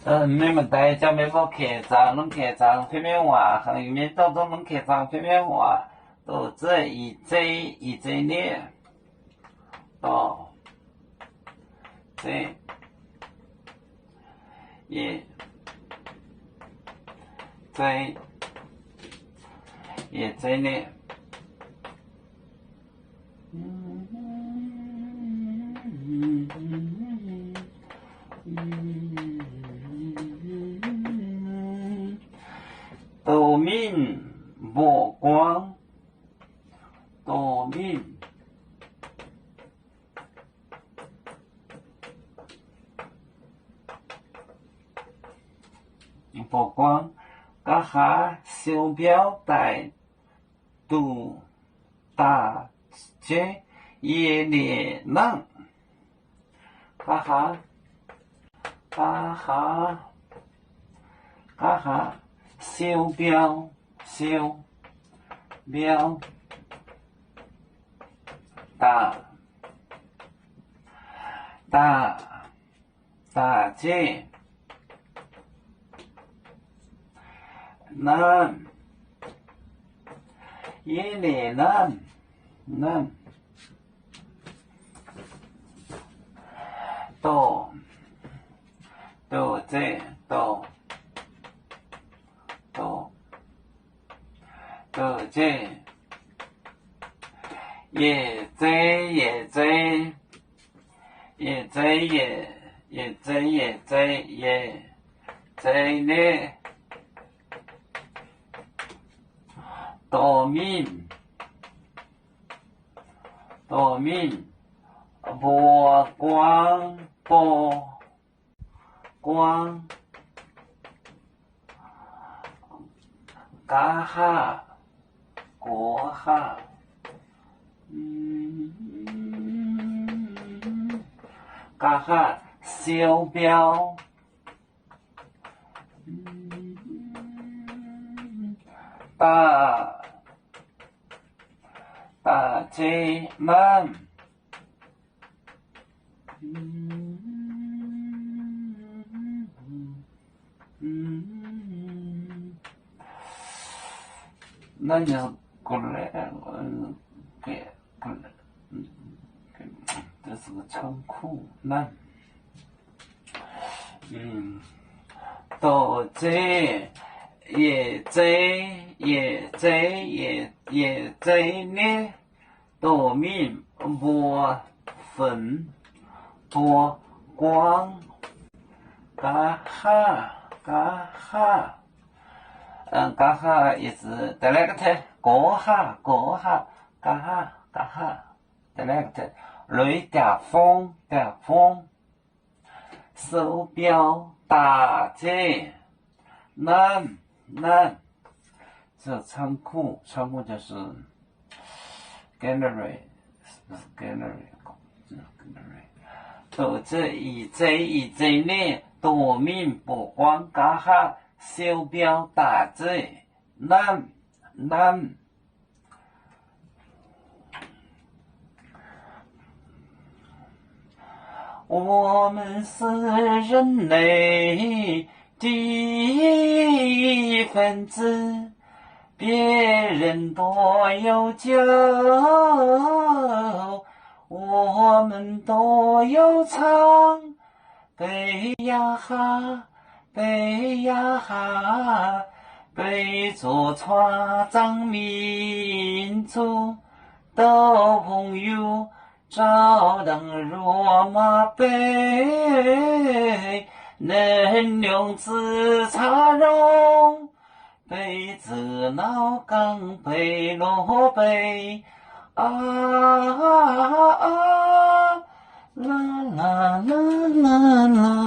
你们大家没法客栈，拢客栈片面话，行里面当中拢客栈片面话，都这一列，到这也这列。道面无光，道面无光，家下小表带度大街也连人，家下小表大街南也连人到这到这也呢道面无光家下国下家下小表大街门那你过来，这是个仓库，那，到这也呢，道面无粉多光，家下意思再来个字，过下，家下，再来个字，雷点风，手表大街，南，这仓库就是 gallery， 到这一呢，道面不光家下。手表大街南，我们是人类的一份子，别人多有酒，我们多有唱，背呀背着船长民族的朋友，照当罗马杯，能量自茶容，杯子老钢杯罗杯，啦啦啦啦啦。